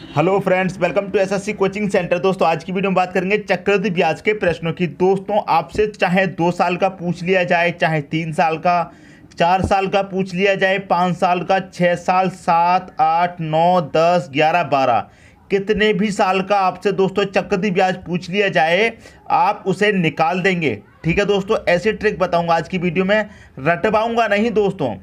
Hello friends, welcome to SSC coaching centre. दोस्तों आज की वीडियो में बात करेंगे चक्रवृद्धि ब्याज के प्रश्नों की। दोस्तों आपसे चाहे 2 साल का पूछ लिया जाए, चाहे 3 साल का, 4 साल का पूछ लिया जाए, 5 साल का, 6 साल, 7, 8, 9, 10, 11, 12, कितने भी साल का आपसे दोस्तों चक्रवृद्धि ब्याज पूछ लिया जाए, आप उसे निकाल देंगे। ठीक है दोस्तों, ऐसी ट्रिक बताऊंगा आज की वीडियो में। रटवाऊंगा नहीं दोस्तों,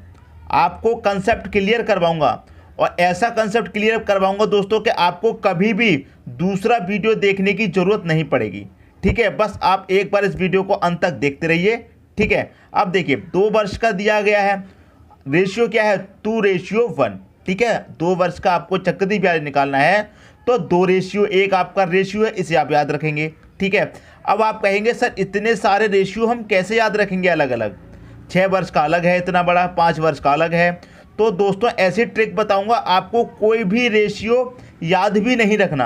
आपको कंसेप्ट क्लियर करवाऊंगा और ऐसा कंसेप्ट क्लियर करवाऊंगा दोस्तों कि आपको कभी भी दूसरा वीडियो देखने की ज़रूरत नहीं पड़ेगी। ठीक है, बस आप एक बार इस वीडियो को अंत तक देखते रहिए। ठीक है, अब देखिए 2 वर्ष का दिया गया है, रेशियो क्या है 2:1। ठीक है, 2 वर्ष का आपको चक्रवृद्धि ब्याज निकालना है तो 2:1 आपका रेशियो है, इसे आप याद रखेंगे। ठीक है, अब आप कहेंगे सर इतने सारे रेशियो हम कैसे याद रखेंगे अलग अलग, 6 वर्ष का अलग है इतना बड़ा, 5 वर्ष का अलग है। तो दोस्तों ऐसी ट्रिक बताऊंगा, आपको कोई भी रेशियो याद भी नहीं रखना।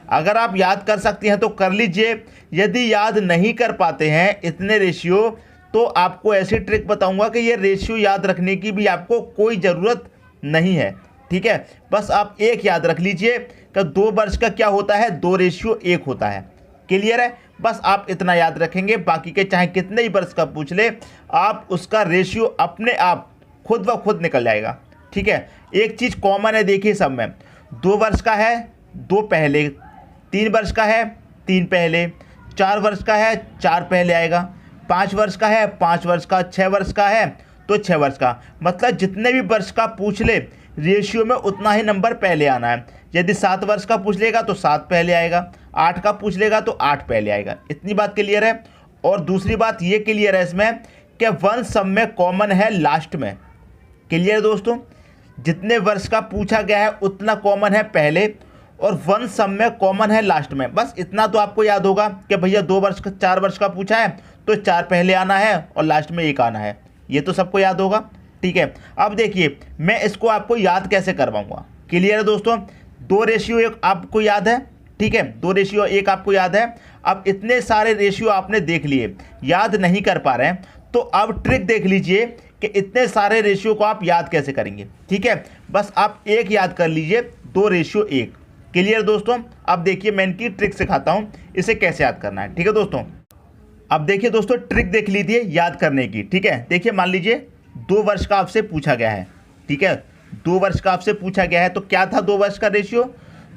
अगर आप याद कर सकते हैं तो कर लीजिए, यदि याद नहीं कर पाते हैं इतने रेशियो तो आपको ऐसी ट्रिक बताऊंगा कि ये रेशियो याद रखने की भी आपको कोई ज़रूरत नहीं है। ठीक है, बस आप एक याद रख लीजिए कि 2 वर्ष का क्या होता है, 2:1 होता है। क्लियर है, बस आप इतना याद रखेंगे, बाकी के चाहे कितने ही वर्ष का पूछ ले आप उसका रेशियो अपने आप खुद ब खुद निकल जाएगा। ठीक है, एक चीज़ कॉमन है, देखिए सब में 2 वर्ष का है 2 पहले, 3 वर्ष का है 3 पहले, 4 वर्ष का है 4 पहले आएगा, 5 वर्ष का है 5 वर्ष का, 6 वर्ष का है तो 6 वर्ष का। मतलब जितने भी वर्ष का पूछ ले रेशियो में उतना ही नंबर पहले आना है। यदि 7 वर्ष का पूछ लेगा तो 7 पहले आएगा, 8 का पूछ लेगा तो 8 पहले आएगा। इतनी बात क्लियर है। और दूसरी बात ये क्लियर है इसमें कि 1 सब में कॉमन है लास्ट में। क्लियर दोस्तों, जितने वर्ष का पूछा गया है उतना कॉमन है पहले और 1 सब में कॉमन है लास्ट में। बस इतना तो आपको याद होगा कि भैया 2 वर्ष का 4 वर्ष का पूछा है तो 4 पहले आना है और लास्ट में 1 आना है, ये तो सबको याद होगा। ठीक है, अब देखिए मैं इसको आपको याद कैसे करवाऊंगा। क्लियर है दोस्तों, 2:1 आपको याद है। ठीक है, 2:1 आपको याद है। अब इतने सारे रेशियो आपने देख लिए, याद नहीं कर पा रहे हैं, तो अब ट्रिक देख लीजिए कि इतने सारे रेशियो को आप याद कैसे करेंगे। ठीक है, बस आप एक याद कर लीजिए, 2:1। क्लियर दोस्तों, अब देखिए मैं इनकी ट्रिक सिखाता हूं इसे कैसे याद करना है। ठीक है दोस्तों, अब देखिए दोस्तों ट्रिक देख लीजिए याद करने की। ठीक है, देखिए मान लीजिए 2 वर्ष का आपसे पूछा गया है। ठीक है, 2 वर्ष का आपसे पूछा गया है तो क्या था 2 वर्ष का रेशियो,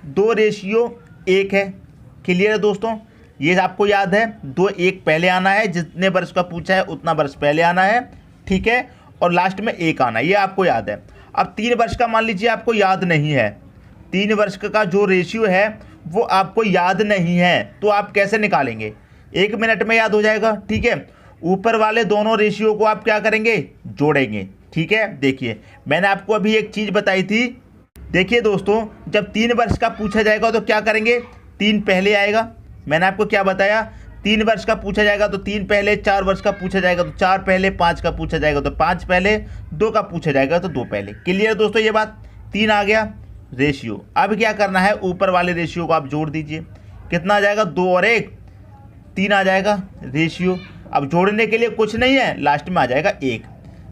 2:1 है। क्लियर है दोस्तों, ये आपको याद है, 2:1 पहले आना है, जितने वर्ष का पूछा है उतना वर्ष पहले आना है। ठीक है, और लास्ट में 1 आना है, ये आपको याद है। अब 3 वर्ष का मान लीजिए आपको याद नहीं है, 3 वर्ष का जो रेशियो है वो आपको याद नहीं है, तो आप कैसे निकालेंगे, 1 मिनट में याद हो जाएगा। ठीक है, ऊपर वाले दोनों रेशियो को आप क्या करेंगे, जोड़ेंगे। ठीक है, देखिए मैंने आपको अभी एक चीज़ बताई थी। देखिए दोस्तों, जब 3 वर्ष का पूछा जाएगा तो क्या करेंगे, 3 पहले आएगा। मैंने आपको क्या बताया, 3 वर्ष का पूछा जाएगा तो 3 पहले, 4 वर्ष का पूछा जाएगा तो 4 पहले, 5 का पूछा जाएगा तो 5 पहले, 2 का पूछा जाएगा तो 2 पहले। क्लियर दोस्तों, ये बात 3 आ गया रेशियो। अब क्या करना है, ऊपर वाले रेशियो को आप जोड़ दीजिए, कितना आ जाएगा, 2 और 1 3 आ जाएगा रेशियो। अब जोड़ने के लिए कुछ नहीं है, लास्ट में आ जाएगा 1।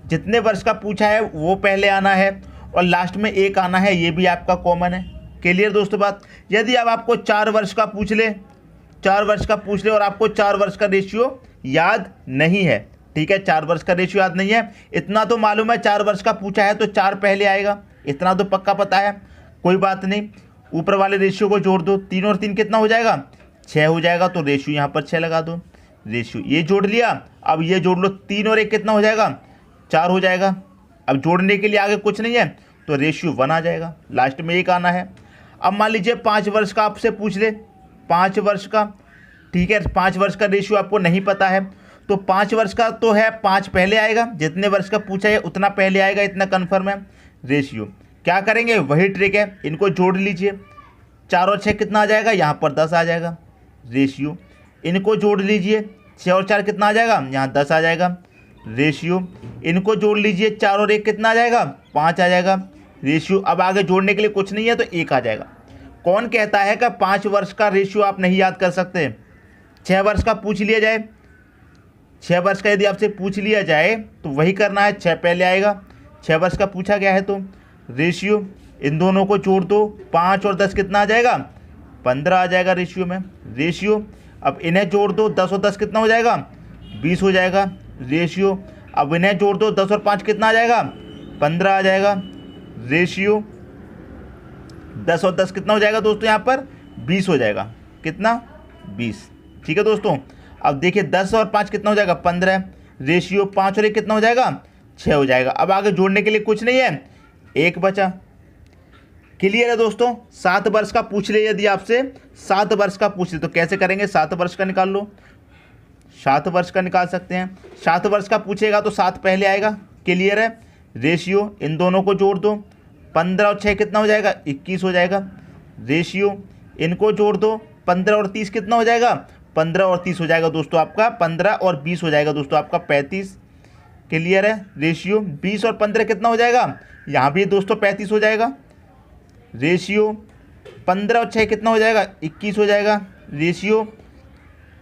जितने वर्ष का पूछा है वो पहले आना है और लास्ट में 1 आना है, ये भी आपका कॉमन है। क्लियर दोस्तों बात। यदि अब आपको 4 वर्ष का पूछ ले, 4 वर्ष का पूछ ले और आपको 4 वर्ष का रेशियो याद नहीं है। ठीक है, 4 वर्ष का रेशियो याद नहीं है, इतना तो मालूम है 4 वर्ष का पूछा है तो 4 पहले आएगा, इतना तो पक्का पता है। कोई बात नहीं, ऊपर वाले रेशियो को जोड़ दो, 3 और 3 कितना हो जाएगा, 6 हो जाएगा, तो रेशियो यहाँ पर 6 लगा दो। रेशियो ये जोड़ लिया, अब ये जोड़ लो, 3 और 1 कितना हो जाएगा, 4 हो जाएगा। अब जोड़ने के लिए आगे कुछ नहीं है तो रेशियो 1 आ जाएगा, लास्ट में 1 आना है। अब मान लीजिए 5 वर्ष का आपसे पूछ ले, 5 वर्ष का। ठीक है, 5 वर्ष का रेशियो आपको नहीं पता है तो 5 वर्ष का तो है 5 पहले आएगा, जितने वर्ष का पूछा है उतना पहले आएगा, इतना कन्फर्म है। रेशियो क्या करेंगे, वही ट्रिक है, इनको जोड़ लीजिए, 4 और 6 कितना आ जाएगा, यहाँ पर 10 आ जाएगा। रेशियो इनको जोड़ लीजिए, 6 और 4 कितना आ जाएगा, यहाँ 10 आ जाएगा। रेशियो इनको जोड़ लीजिए, 4 और 1 कितना आ जाएगा, 5 आ जाएगा। रेशियो अब आगे जोड़ने के लिए कुछ नहीं है तो 1 आ जाएगा। कौन कहता है कि 5 वर्ष का रेशियो आप नहीं याद कर सकते, 6 वर्ष का पूछ लिया जाए, 6 वर्ष का यदि आपसे पूछ लिया जाए तो वही करना है, 6 पहले आएगा, 6 वर्ष का पूछा गया है तो रेशियो इन दोनों को जोड़ दो, 5 और 10 कितना आ जाएगा, 15 आ जाएगा रेशियो में। रेशियो अब इन्हें जोड़ दो, 10 और 10 कितना हो जाएगा, 20 हो जाएगा। रेशियो अब इन्हें जोड़ दो, 10 और 5 कितना आ जाएगा, 15 आ जाएगा। रेशियो 10 और 10 कितना हो जाएगा दोस्तों, यहाँ पर 20 हो जाएगा। कितना, 20। ठीक है दोस्तों, अब देखिए 10 और 5 कितना हो जाएगा, 15। रेशियो 5 और 1 कितना हो जाएगा, 6 हो जाएगा। अब आगे जोड़ने के लिए कुछ नहीं है, 1 बचा। क्लियर है दोस्तों। 7 वर्ष का पूछ ले, यदि आपसे 7 वर्ष का पूछ ले तो कैसे करेंगे, 7 वर्ष का निकाल लो, 7 वर्ष का निकाल सकते हैं। 7 वर्ष का पूछेगा तो 7 पहले आएगा। क्लियर है। रेशियो इन दोनों को जोड़ दो, 15 और 6 कितना हो जाएगा, 21 हो जाएगा। रेशियो इनको जोड़ दो, 15 और 30 कितना हो जाएगा, 15 और 30 हो जाएगा दोस्तों आपका 15 और 20 हो जाएगा दोस्तों आपका 35। क्लियर है। रेशियो 20 और 15 कितना हो जाएगा, यहाँ भी दोस्तों 35 हो जाएगा। रेशियो 15 और 6 कितना हो जाएगा, 21 हो जाएगा। रेशियो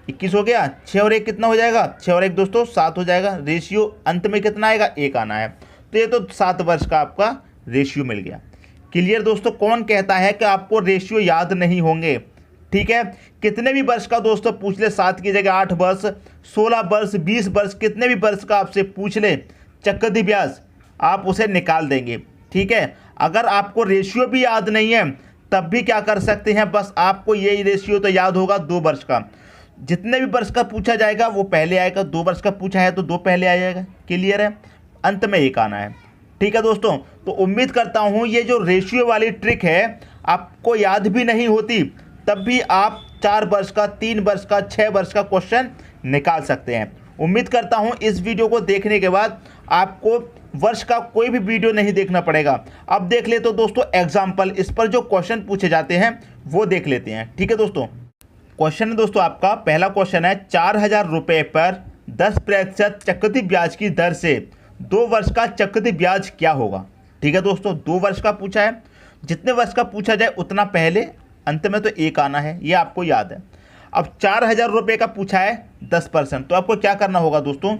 21 हो गया। 6 और 1 कितना हो जाएगा, 6 और 1 दोस्तों 7 हो जाएगा। रेशियो अंत में कितना आएगा, 1 आना है। तो ये तो 7 वर्ष का आपका रेशियो मिल गया। क्लियर दोस्तों। कौन कहता है कि आपको रेशियो याद नहीं होंगे। ठीक है, कितने भी वर्ष का दोस्तों पूछ ले, 7 की जगह 8 वर्ष, 16 वर्ष, 20 वर्ष, कितने भी वर्ष का आपसे पूछ ले चक्रवृद्धि ब्याज, आप उसे निकाल देंगे। ठीक है, अगर आपको रेशियो भी याद नहीं है तब भी क्या कर सकते हैं, बस आपको यही रेशियो तो याद होगा 2 वर्ष का। जितने भी वर्ष का पूछा जाएगा वो पहले आएगा, 2 वर्ष का पूछा है तो 2 पहले आ जाएगा। क्लियर है। अंत में 1 आना है। ठीक है दोस्तों, तो उम्मीद करता हूँ ये जो रेशियो वाली ट्रिक है आपको याद भी नहीं होती तब भी आप 4 वर्ष का, 3 वर्ष का, 6 वर्ष का क्वेश्चन निकाल सकते हैं। उम्मीद करता हूँ इस वीडियो को देखने के बाद आपको वर्ष का कोई भी वीडियो नहीं देखना पड़ेगा। अब देख ले तो दोस्तों एग्जाम्पल, इस पर जो क्वेश्चन पूछे जाते हैं वो देख लेते हैं। ठीक है दोस्तों, क्वेश्चन है दोस्तों आपका, पहला क्वेश्चन है 4000 रुपये पर 10% चक्रवृद्धि ब्याज की दर से 2 वर्ष का चक्रवृद्धि ब्याज क्या होगा। ठीक है दोस्तों, 2 वर्ष का पूछा है, जितने वर्ष का पूछा जाए उतना पहले, अंत में तो 1 आना है, ये आपको याद है। अब 4000 रुपये का पूछा है 10%, तो आपको क्या करना होगा दोस्तों,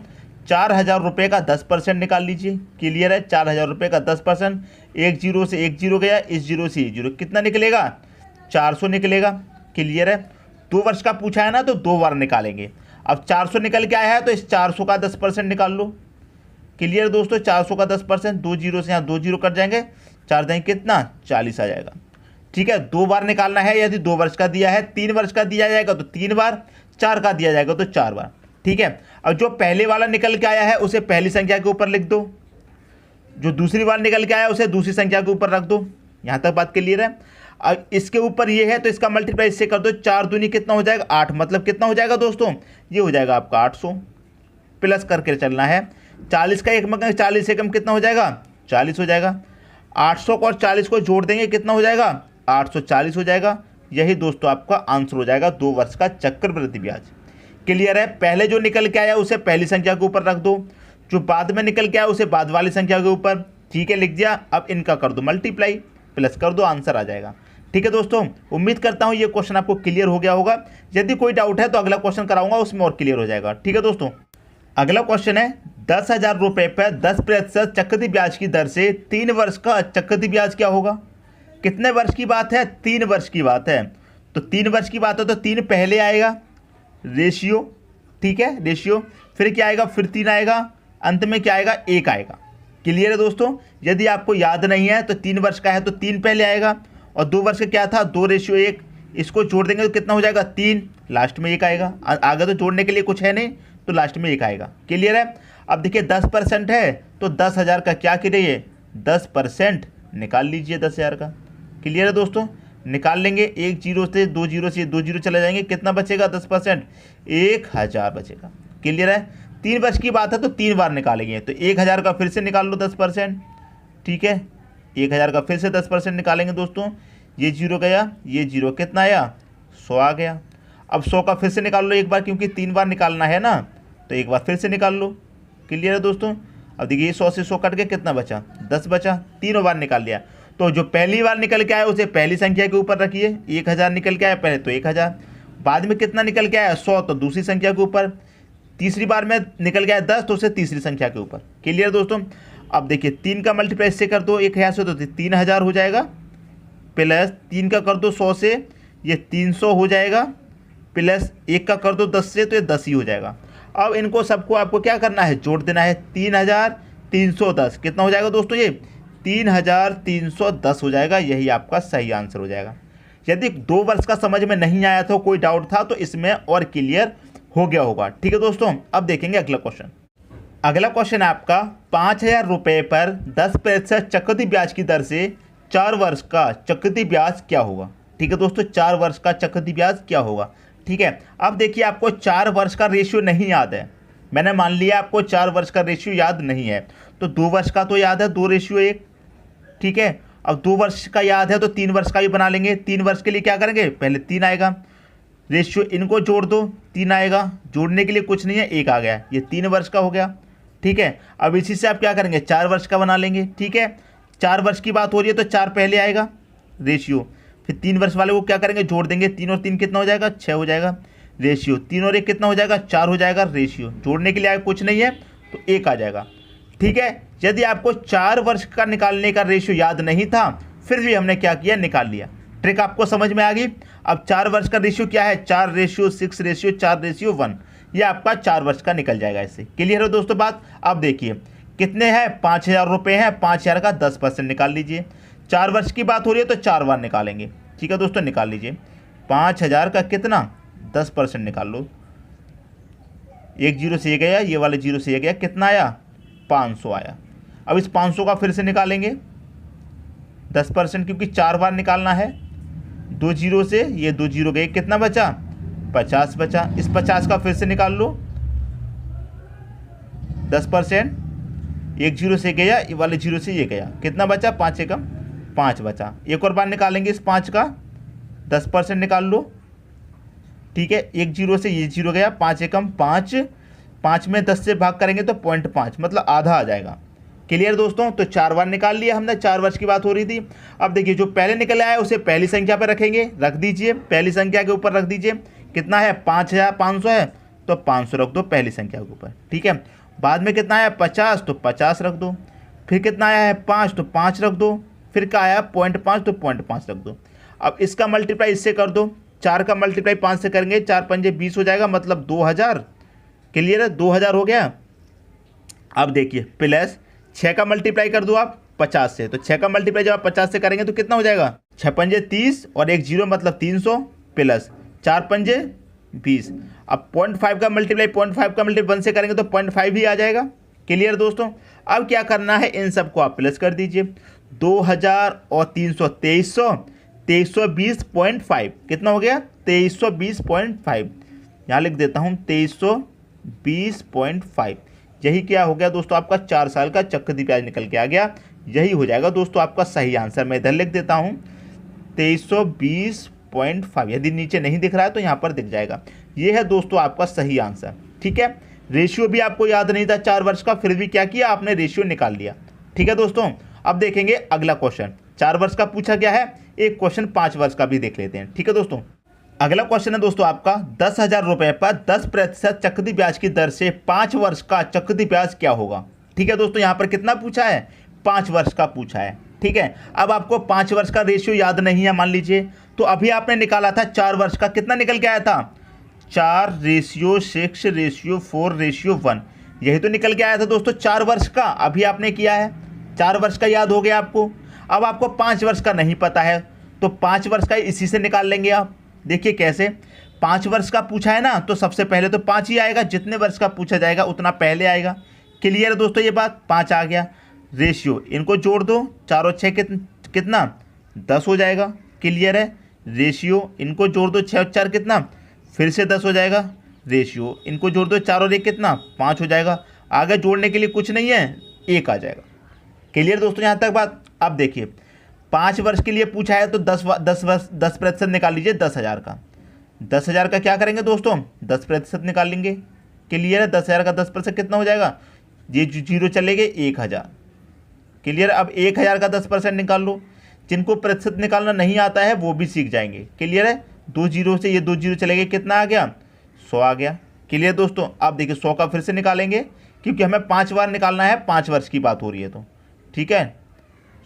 4000 रुपये का 10% निकाल लीजिए। क्लियर है। 4000 रुपये का 10%, 1 जीरो से 1 जीरो गया, इस जीरो से 1 जीरो, कितना निकलेगा, 400 निकलेगा। क्लियर है। 2 वर्ष का पूछा है ना तो 2 बार निकालेंगे। अब 400 निकल के आया है तो इस 400 का 10% निकाल लो। क्लियर दोस्तों, 400 का 10%, 2 जीरो से यहाँ 2 जीरो कट जाएंगे, 4 देंगे कितना, 40 आ जाएगा। ठीक है, 2 बार निकालना है। यदि 2 वर्ष का दिया है, 3 वर्ष का दिया जाएगा तो 3 बार, 4 का दिया जाएगा तो 4 बार। ठीक है। अब जो पहले वाला निकल के आया है उसे पहली संख्या के ऊपर लिख दो, जो दूसरी बार निकल के आया उसे दूसरी संख्या के ऊपर रख दो। यहाँ तक बात क्लियर है। अब इसके ऊपर ये है तो इसका मल्टीप्लाई इससे कर दो, 4 दूनी कितना हो जाएगा, 8, मतलब कितना हो जाएगा दोस्तों, ये हो जाएगा आपका 800। प्लस करके चलना है, 40 का 1 में 40 एकम कितना हो जाएगा, 40 हो जाएगा। 800 और 40 को जोड़ देंगे कितना हो जाएगा, 840 हो जाएगा। यही दोस्तों आपका आंसर हो जाएगा 2 वर्ष का चक्रवृद्धि ब्याज। क्लियर है। पहले जो निकल के आया उसे पहली संख्या के ऊपर रख दो, जो बाद में निकल के आया उसे बाद वाली संख्या के ऊपर। ठीक है, लिख दिया। अब इनका कर दो मल्टीप्लाई, प्लस कर दो, आंसर आ जाएगा। ठीक है दोस्तों, उम्मीद करता हूँ ये क्वेश्चन आपको क्लियर हो गया होगा। यदि कोई डाउट है तो अगला क्वेश्चन कराऊंगा, उसमें और क्लियर हो जाएगा। ठीक है दोस्तों, अगला क्वेश्चन है 10,000 रुपये पर 10% चक्रवृद्धि ब्याज की दर से 3 वर्ष का चक्रवृद्धि ब्याज क्या होगा। कितने वर्ष की बात है, 3 वर्ष की बात है। तो 3 वर्ष की बात है तो 3 पहले आएगा, रेशियो। ठीक है, रेशियो, फिर क्या आएगा, फिर 3 आएगा, अंत में क्या आएगा, 1 आएगा। क्लियर है दोस्तों। यदि आपको याद नहीं है तो 3 वर्ष का है तो 3 पहले आएगा, और 2 वर्ष का क्या था, 2 रेशियो 1, इसको जोड़ देंगे तो कितना हो जाएगा, 3, लास्ट में 1 आएगा। आगे तो जोड़ने के लिए कुछ है नहीं तो लास्ट में 1 आएगा। क्लियर है। अब देखिए 10% है तो 10,000 का क्या करिए, 10% निकाल लीजिए 10,000 का। क्लियर है दोस्तों, निकाल लेंगे, 1 जीरो से 2 जीरो से 2 जीरो चले जाएंगे, कितना बचेगा, 10%, 1000 बचेगा। क्लियर है। 3 वर्ष की बात है तो 3 बार निकालेंगे, तो 1000 का फिर से निकाल लो 10%। ठीक है, 1000 का फिर से 10% निकालेंगे दोस्तों, ये जीरो गया, ये जीरो, कितना आया, 100 आ गया। अब 100 का फिर से निकाल लो एक बार, क्योंकि 3 बार निकालना है ना, तो एक बार फिर से निकाल लो। क्लियर है दोस्तों। अब देखिए 100 से 100 कट के कितना बचा, 10 बचा, तीनों बार निकाल लिया। तो जो पहली बार निकल के आया उसे पहली संख्या के ऊपर रखिए, 1000 निकल के आया पहले तो 1000, बाद में कितना निकल के आया, 100, तो दूसरी संख्या के ऊपर, तीसरी बार में निकल गया 10 तो उसे तीसरी संख्या के ऊपर। क्लियर दोस्तों। अब देखिए 3 का मल्टीप्लाई इससे कर दो 1000 से, तो 3000 हो जाएगा, प्लस 3 का कर दो 100 से, ये 300 हो जाएगा, प्लस 1 का कर दो 10 से, तो ये 10 ही हो जाएगा। अब इनको सबको आपको क्या करना है, जोड़ देना है। 3310 कितना हो जाएगा दोस्तों, ये 3310 हो जाएगा। यही आपका सही आंसर हो जाएगा। यदि 2 वर्ष का समझ में नहीं आया था, कोई डाउट था, तो इसमें और क्लियर हो गया होगा। ठीक है दोस्तों, अब देखेंगे अगला क्वेश्चन। अगला क्वेश्चन है आपका 5000 रुपये पर 10% चक्रवृद्धि ब्याज की दर से 4 वर्ष का चक्रवृद्धि ब्याज क्या होगा। ठीक है दोस्तों, 4 वर्ष का चक्रवृद्धि ब्याज क्या होगा। ठीक है, अब देखिए आपको 4 वर्ष का रेशियो नहीं याद है, मैंने मान लिया आपको 4 वर्ष का रेशियो याद नहीं है, तो 2 वर्ष का तो याद है, 2:1। ठीक है, अब 2 वर्ष का याद है तो 3 वर्ष का भी बना लेंगे। 3 वर्ष के लिए क्या करेंगे, पहले 3 आएगा, रेशियो इनको जोड़ दो, 3 आएगा, जोड़ने के लिए कुछ नहीं है, 1 आ गया, ये 3 वर्ष का हो गया। ठीक है, अब इसी से आप क्या करेंगे, 4 वर्ष का बना लेंगे। ठीक है, 4 वर्ष की बात हो रही है तो 4 पहले आएगा रेशियो, फिर 3 वर्ष वाले को क्या करेंगे, जोड़ देंगे, 3 और 3 कितना हो जाएगा, 6 हो जाएगा रेशियो, 3 और 1 कितना हो जाएगा, 4 हो जाएगा रेशियो, जोड़ने के लिए आगे कुछ नहीं है तो 1 आ जाएगा। ठीक है, यदि आपको 4 वर्ष का निकालने का रेशियो याद नहीं था, फिर भी हमने क्या किया, निकाल लिया। ट्रिक आपको समझ में आ गई। अब 4 वर्ष का रेशियो क्या है, 4:6:4:1, ये आपका 4 वर्ष का निकल जाएगा। इससे क्लियर है दोस्तों बात। अब देखिए कितने हैं, 5000 रुपये हैं, 5000 का 10% निकाल लीजिए। 4 वर्ष की बात हो रही है तो 4 बार निकालेंगे। ठीक है दोस्तों, निकाल लीजिए। 5000 का कितना, 10% निकाल लो। 1 0 से ये गया, ये वाले 0 से ये गया, कितना आया, 500 आया। अब इस 500 का फिर से निकालेंगे 10%, क्योंकि 4 बार निकालना है। 2 0 से ये 2 0 गए, कितना बचा, 50 बचा। इस 50 का फिर से निकाल लो 10%, 1 0 से गया, ये वाले 0 से ये गया, कितना बचा, 5 एकम 5 बचा। एक और बार निकालेंगे इस 5 का 10% निकाल लो। ठीक है, 1 0 से ये 0 गया, 5 एकम 5, 5 में 10 से भाग करेंगे तो 0.5 मतलब आधा आ जाएगा। क्लियर दोस्तों, तो 4 बार निकाल लिया हमने, 4 वर्ष की बात हो रही थी। अब देखिए जो पहले निकल आया उसे पहली संख्या पर रखेंगे, रख दीजिए, पहली संख्या के ऊपर रख दीजिए। कितना है, 5500 है तो 500 रख दो पहली संख्या के ऊपर। ठीक है, बाद में कितना आया 50, तो 50 रख दो। फिर कितना आया है 5, तो 5 रख दो। फिर क्या आया 0.5, तो 0.5 रख दो। अब इसका मल्टीप्लाई इससे कर दो, 4 का मल्टीप्लाई 5 से करेंगे, 4 पंजे 20 हो जाएगा, मतलब 2000। क्लियर है, 2000 हो गया। अब देखिए प्लस 6 का मल्टीप्लाई कर दो आप 50 से, तो 6 का मल्टीप्लाई जब आप 50 से करेंगे तो कितना हो जाएगा, 6 पंजे 30 और 1 0 मतलब 300, प्लस 4 पंजे 20। अब 0.5 का मल्टीप्लाई 0.5 का मल्टीप्लाई 1 से करेंगे तो 0.5 ही आ जाएगा। क्लियर दोस्तों, अब क्या करना है, इन सबको आप प्लस कर दीजिए। 2000 और 300 2320.5 कितना हो गया, 2320.5। यहाँ लिख देता हूँ 2320.5। यही क्या हो गया दोस्तों, आपका 4 साल का चक्रवृद्धि ब्याज निकल के आ गया। यही हो जाएगा दोस्तों आपका सही आंसर। मैं इधर लिख देता हूँ 2320.5। यदि नीचे नहीं दिख रहा है तो यहाँ पर दिख जाएगा। ये है दोस्तों आपका सही आंसर। ठीक है, रेशियो भी आपको याद नहीं था 4 वर्ष का, फिर भी क्या किया आपने, रेशियो निकाल लिया। ठीक है दोस्तों, अब देखेंगे अगला क्वेश्चन। 4 वर्ष का पूछा गया है, एक क्वेश्चन 5 वर्ष का भी देख लेते हैं। ठीक है दोस्तों, अगला क्वेश्चन है दोस्तों आपका 10,000 रुपये पर 10% चक्रवृद्धि ब्याज की दर से 5 वर्ष का चक्रवृद्धि ब्याज क्या होगा। ठीक है दोस्तों, यहाँ पर कितना पूछा है, 5 वर्ष का पूछा है। ठीक है, अब आपको 5 वर्ष का रेशियो याद नहीं है मान लीजिए, तो अभी आपने निकाला था 4 वर्ष का, कितना निकल के आया था, 4:6:4:1, यही तो निकल के आया था दोस्तों 4 वर्ष का। अभी आपने किया है, 4 वर्ष का याद हो गया आपको। अब आपको 5 वर्ष का नहीं पता है, तो 5 वर्ष का इसी से निकाल लेंगे आप। देखिए कैसे, 5 वर्ष का पूछा है ना, तो सबसे पहले तो 5 ही आएगा, जितने वर्ष का पूछा जाएगा उतना पहले आएगा। क्लियर है दोस्तों ये बात, 5 आ गया। रेशियो इनको जोड़ दो, 4 और 6 कितना 10 हो जाएगा। क्लियर है, रेशियो इनको जोड़ दो, 6 और 4 कितना, फिर से 10 हो जाएगा। रेशियो इनको जोड़ दो, 4 और 1 कितना 5 हो जाएगा। आगे जोड़ने के लिए कुछ नहीं है, 1 आ जाएगा। क्लियर दोस्तों यहाँ तक बात। अब देखिए 5 वर्ष के लिए पूछा है तो 10% निकाल लीजिए 10,000 का। 10,000 का क्या करेंगे दोस्तों, 10% निकाल लेंगे। क्लियर है, 10,000 का 10% कितना हो जाएगा, ये 0 चले गए 1,000। क्लियर, अब 1,000 का 10% निकाल लो। जिनको प्रतिशत निकालना नहीं आता है वो भी सीख जाएंगे। क्लियर है, 2 0 से ये 2 0 चले गए, कितना आ गया, 100 आ गया। क्लियर दोस्तों, अब देखिए 100 का फिर से निकालेंगे, क्योंकि हमें 5 बार निकालना है, 5 वर्ष की बात हो रही है तो ठीक है।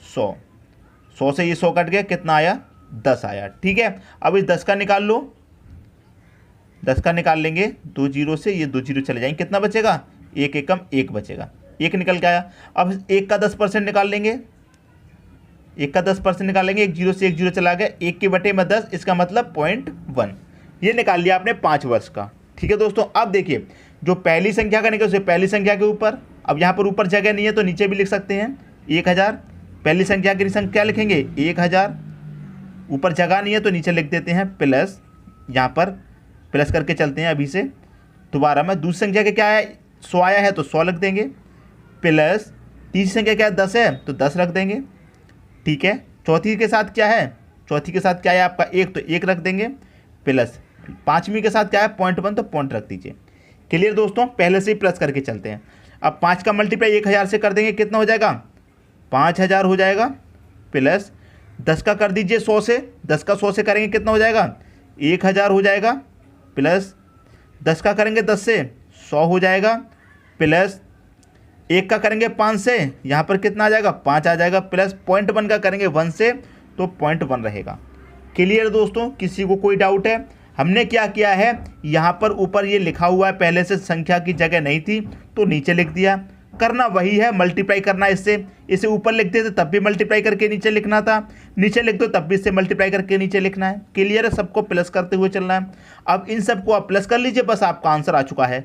100 से ये 100 कट गया, कितना आया 10 आया। ठीक है, अब इस 10 का निकाल लो, 10 का निकाल लेंगे, 2 जीरो से ये 2 जीरो चले जाएंगे, कितना बचेगा 1 एकम 1 बचेगा, 1 निकल के आया। अब 1 का 10% निकाल लेंगे, 1 का 10% निकालेंगे, 1 जीरो से 1 जीरो चला गया, 1 के बटे में 10, इसका मतलब 0.1, ये निकाल लिया आपने 5 वर्ष का। ठीक है दोस्तों, अब देखिए जो पहली संख्या का निकल उसे पहली संख्या के ऊपर, अब यहाँ पर ऊपर जगह नहीं है तो नीचे भी लिख सकते हैं 1000, पहली संख्या की संख्या लिखेंगे 1000, ऊपर जगह नहीं है तो नीचे लिख देते हैं प्लस, यहाँ पर प्लस करके चलते हैं अभी से दोबारा में। दूसरी संख्या के क्या है 100 आया है तो 100 लिख देंगे, प्लस तीसरी संख्या क्या है 10 है तो 10 रख देंगे। ठीक है, चौथी के साथ क्या है, चौथी के साथ क्या है आपका 1 तो 1 रख देंगे, प्लस पाँचवीं के साथ क्या है 0.1 तो पॉइंट रख दीजिए। क्लियर दोस्तों, पहले से ही प्लस करके चलते हैं। अब 5 का मल्टीप्लाई 1000 से कर देंगे, कितना हो जाएगा 5000 हो जाएगा, प्लस 10 का कर दीजिए 100 से, 10 का 100 से करेंगे कितना हो जाएगा 1000 हो जाएगा, प्लस 10 का करेंगे 10 से 100 हो जाएगा, प्लस 1 का करेंगे 5 से, यहाँ पर कितना आ जाएगा 5 आ जाएगा, प्लस 0.1 का करेंगे 1 से तो 0.1 रहेगा। क्लियर दोस्तों, किसी को कोई डाउट है? हमने क्या किया है, यहाँ पर ऊपर ये लिखा हुआ है, पहले से संख्या की जगह नहीं थी तो नीचे लिख दिया, करना वही है, मल्टीप्लाई करना इससे, इसे ऊपर लिख देते तब भी मल्टीप्लाई करके नीचे लिखना था, नीचे लिख दो तब भी इससे मल्टीप्लाई करके नीचे लिखना है। क्लियर है, सबको प्लस करते हुए चलना है। अब इन सबको आप प्लस कर लीजिए, बस आपका आंसर आ चुका है।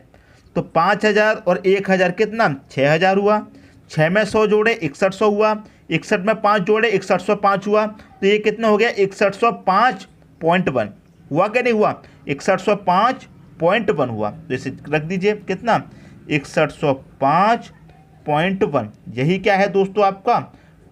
तो 5000 और 1000 कितना 6000 हुआ, 6 में 100 जोड़े 6100 हुआ, 61 में 5 जोड़े 6105 हुआ, तो ये कितना हो गया 6105.1 हुआ क्या नहीं हुआ 6105.1 हुआ, तो इसे रख दीजिए कितना 6105.1। यही क्या है दोस्तों आपका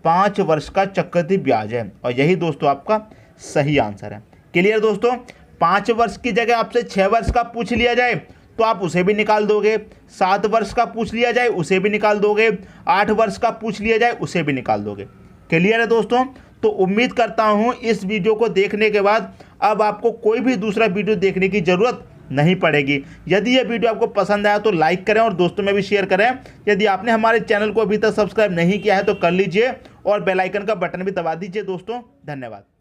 5 वर्ष का चक्रवृद्धि ब्याज है, और यही दोस्तों आपका सही आंसर है। क्लियर दोस्तों, 5 वर्ष की जगह आपसे 6 वर्ष का पूछ लिया जाए तो आप उसे भी निकाल दोगे, 7 वर्ष का पूछ लिया जाए उसे भी निकाल दोगे, 8 वर्ष का पूछ लिया जाए उसे भी निकाल दोगे। क्लियर है दोस्तों, तो उम्मीद करता हूं इस वीडियो को देखने के बाद अब आपको कोई भी दूसरा वीडियो देखने की ज़रूरत नहीं पड़ेगी। यदि यह वीडियो आपको पसंद आया तो लाइक करें और दोस्तों में भी शेयर करें। यदि आपने हमारे चैनल को अभी तक सब्सक्राइब नहीं किया है तो कर लीजिए और बेल आइकन का बटन भी दबा दीजिए दोस्तों। धन्यवाद।